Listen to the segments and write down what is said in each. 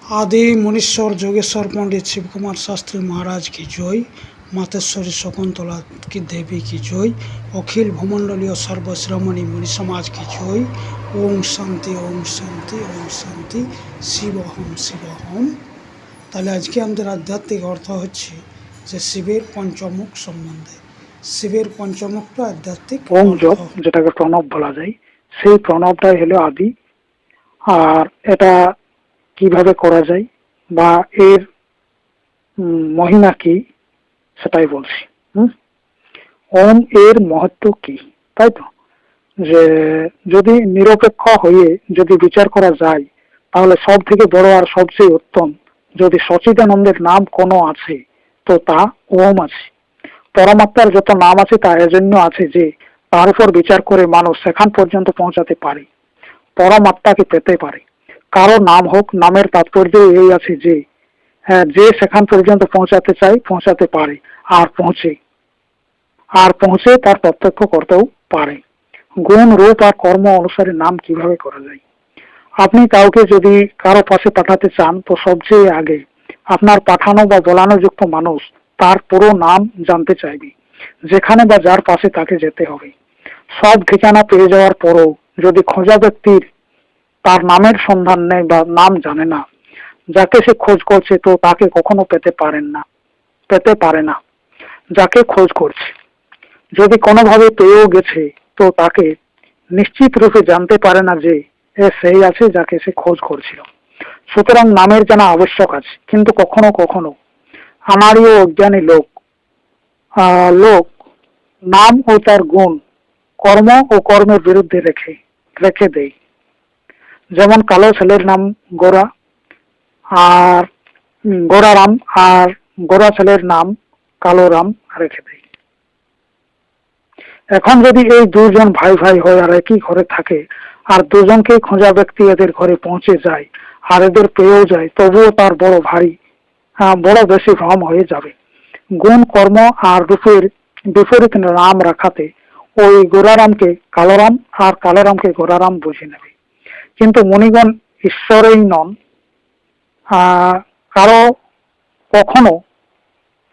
आदि मुनीश्वर जोगेश्वर पंडित शिव कुमार शास्त्री महाराज की जय। मातेश्वरी शकुंतला की देवी की जय। अखिल भूमंडलीय सर्वश्रमणी मुनि समाज की जय। ओम शांति ओम शांति ओम शांति। शिवहम शिवहम। তাহলে আজকে আমাদের আধ্যাত্মিক অর্থ হচ্ছে যে শিবের পঞ্চমুখ সম্বন্ধে। শিবের পঞ্চমুখটা আধ্যাত্মিক ওম অর্থ, জপ যেটাকে প্রণব বলা যায়, সেই প্রণবটাই হলো আদি। আর এটা কিভাবে করা যায় বা এর মহিমা কি সেটাই বলছি। ওম এর মহত্ব কি, তাই তো? যে যদি নিরপেক্ষ হয়ে যদি বিচার করা যায়, তাহলে সব থেকে বড় আর সবচেয়ে উত্তম যদি সচিদানন্দের নাম কোনো আছে তো তা ওম আছে। পরমাত্মার যত নাম আছে তা এজন্য আছে যে তার উপর বিচার করে মানুষ সেখান পর্যন্ত পৌঁছাতে পারে, পরমাত্মাকে পেতে পারে। কারো নাম হোক, নামের তাৎপর্য এই আছে যে যে সেখান পর্যন্ত পৌঁছাতে চায় পৌঁছাতে পারে, আর পৌঁছে তার প্রত্যক্ষ করতেও পারে। গুণ, রূপ আর কর্ম অনুসারে নাম কিভাবে করা যায়। আপনি কাউকে যদি কারো পাশে পাঠাতে চান তো সবচেয়ে আগে আপনার পাঠানো বা বলানো যুক্ত মানুষ তার পুরো নাম জানতে চাইবে, যেখানে বা যার পাশে তাকে যেতে হবে। সব ঠিকানা পেয়ে যাওয়ার পরও যদি খোঁজা ব্যক্তির তার নামের সন্ধান নেই বা নাম জানে না, যাকে সে খোঁজ করছে তো তাকে কখনো পেতে পারে না যাকে খোঁজ করছে। যদি কোনোভাবে পেয়েও গেছে তো তাকে নিশ্চিত রূপে জানতে পারে না যে সেই আছে যাকে সে খোঁজ করছিল। সুতরাং নামের জানা আবশ্যক আছে, কিন্তু কখনো কখনো আমারও অজ্ঞানী লোক নাম ও তার গুণ কর্ম ও কর্মের বিরুদ্ধে রেখে দেয়। যেমন কালো ছেলের নাম গোরা আর গোরারাম, আর গোরা ছেলের নাম কালো রাম রেখে দেয়। এখন যদি এই দুজন ভাই ভাই হয় আর একই ঘরে থাকে, আর দুজনকে খোঁজা ব্যক্তি এদের ঘরে পৌঁছে যায় আর এদের পেয়েও যায়, তবুও তার বড় বেশি ভ্রম হয়ে যাবে। গুণ, কর্ম আর রূপের বিপরীত নাম রাখাতে ওই গোরারামকে কালোরাম আর কালোরামকে গোরারাম বুঝে নেবে। কিন্তু মণিগণ ঈশ্বরেই নন, কারো কখনো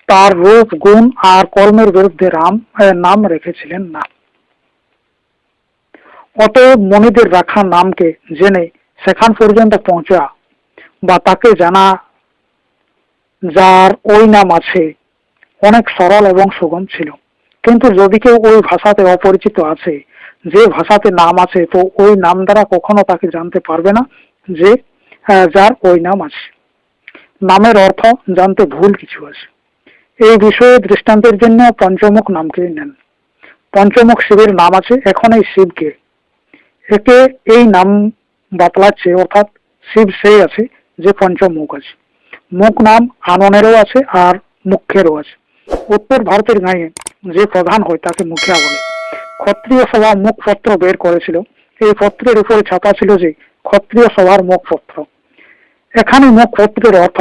তার রূপ, গুণ আর কর্মের বিরুদ্ধে নাম রেখেছিলেন না। অতএব মনিদের রাখা নামকে জেনে সেখান পর্যন্ত পৌঁছা বা তাকে জানা যার ওই নাম আছে অনেক সরল এবং সুগম ছিল। কিন্তু যদি কেউ ওই ভাষাতে অপরিচিত আছে, যে ভাষাতে নাম আছে, তো ওই নাম দ্বারা কখনো তাকে জানতে পারবে না যে যার ওই নাম আছে। নামের অর্থ জানতে ভুল কিছু আছে। এই বিষয়ে দৃষ্টান্তের জন্য পঞ্চমুখ নামকে নেন। পঞ্চমুখ শিবের নাম আছে। এখন এই শিবকে একে এই নাম বাতলাচ্ছে, অর্থাৎ শিব সেই আছে যে পঞ্চমুখ আছে। মুখ নাম আননেরও আছে আর মুখ্যেরও আছে। উত্তর ভারতের গাঁয়ে যে প্রধান হয় তাকে মুখিয়া বলে। ক্ষত্রিয় সভা মুখপত্র বের করেছিল। এই পত্রের উপরে ছাপা ছিল যে ক্ষত্রিয় সভার মুখপত্র। এখানে মুখপত্রের অর্থ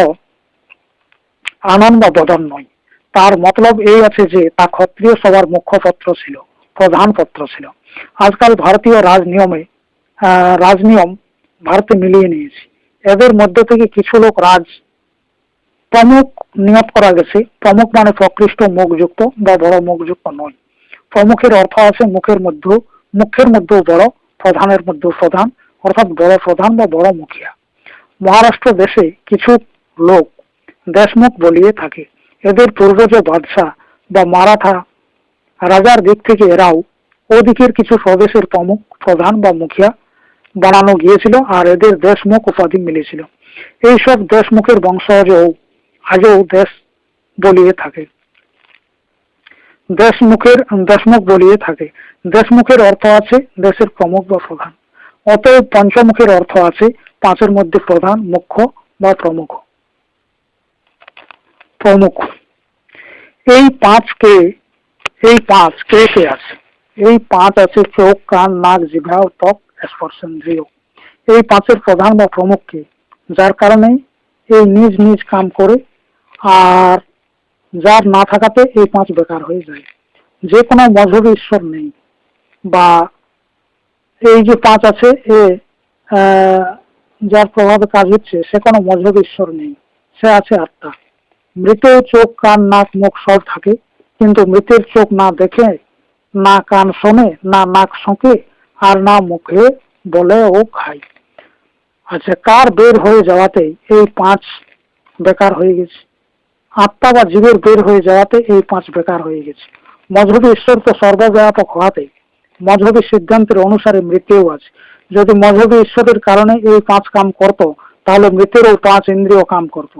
আনন্দ বা বদন নয়। তার মতলব এই আছে যে তা ক্ষত্রিয় সভার মুখ্যপত্র ছিল, প্রধান পত্র ছিল। আজকাল ভারতীয় রাজনিয়ম ভারতে মিলিয়ে নিয়েছে। এদের মধ্যে থেকে কিছু লোক প্রমুখ নিয়োগ করা গেছে। প্রমুখ মানে প্রকৃষ্ট মুখযুক্ত বা বড় মুখযুক্ত নয়। প্রমুখের অর্থ আছে মুখের মধ্যেও বড়, প্রধানের মধ্যেও প্রধান, অর্থাৎ বড় প্রধান বা বড় মুখিয়া। মহারাষ্ট্র দেশে কিছু লোক দেশমুখ বলিয়ে থাকে। এদের পূর্বজ বাদশাহ বা মারাঠা রাজার দিক থেকে এরাও ওদিকের কিছু প্রদেশের প্রমুখ, প্রধান বা মুখিয়া বানানো গিয়েছিল আর এদের দেশমুখ উপাধি মিলেছিল। এইসব দেশমুখের বংশজ আজও বলিয়ে থাকে দেশমুখ বলিয়ে থাকে। দেশমুখের অর্থ আছে দেশের প্রমুখ বা প্রধান। অতএব পঞ্চমুখের অর্থ আছে পাঁচের মধ্যে প্রধান, মুখ্য বা প্রমুখ। এই পাঁচ কে কে আছে? এই পাঁচ আছে চোখ, কান, নাক, জিহ্বা ও ত্বক স্পর্শেন্দ্রিয়। এই পাঁচের প্রধান বা প্রমুখ কে, যার কারণে এই নিজ নিজ কাম করে, আর যার না থাকাতে এই পাঁচ বেকার হয়ে যায়। যে কোনো মজহবে ঈশ্বর নেই, বা এই যে পাঁচ আছে যার প্রভাবে কাজ হচ্ছে, সে কোনো মজহব ঈশ্বর নেই, সে আছে আত্মা। মৃতের চোখ কান নাক মুখ সব থাকে, কিন্তু মৃতের চোখ না দেখে, না কান শোনে, না নাক শোকে, আর না মুখে বলে ও খায়। আচ্ছা, কার বের হয়ে যাওয়াতে এই পাঁচ বেকার হয়ে গেছে? আত্মা বা জীবের বের হয়ে যাওয়াতে এই পাঁচ বেকার হয়ে গেছে। মজহবী ঈশ্বর তো সর্বব্যাপক হওয়াতে মজহবী সিদ্ধান্তের অনুসারে মৃত্যুও আছে। যদি মজহবী ঈশ্বরের কারণে এই পাঁচ কাম করত, তাহলে মৃতেরও পাঁচ ইন্দ্রিয় কাম করত।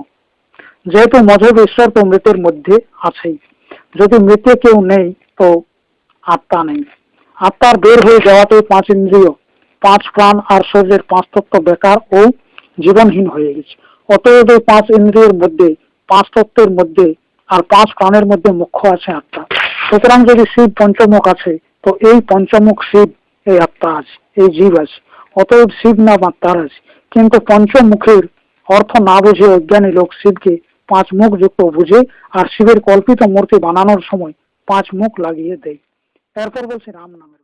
যেহেতু মজহবী ঈশ্বর তো মৃতের মধ্যে আছেই, যদি মৃতে কেউ নেই তো আত্মা নেই। আত্মার বের হয়ে যাওয়াতে পাঁচ ইন্দ্রিয়, পাঁচ প্রাণ আর শরীরের পাঁচ তত্ত্ব বেকার ও জীবনহীন হয়ে গেছে। অতএব এই পাঁচ ইন্দ্রিয়ের মধ্যে, পাঁচ তত্ত্বের মধ্যে আর পাঁচ প্রাণের মধ্যে মুখ্য আছে আত্মা। সুতরাং যদি শিব পঞ্চমুখ আছে, তো এই পঞ্চমুখ শিব, এই আত্মা আছে, এই জীব আছে। অতএব শিব নাম আত্মার আছে। কিন্তু পঞ্চমুখের অর্থ না বুঝে অজ্ঞানী লোক শিবকে পাঁচ মুখ যুক্ত বুঝে, আর শিবের কল্পিত মূর্তি বানানোর সময় পাঁচ মুখ লাগিয়ে দেয়। এরপর বলছে রাম নামের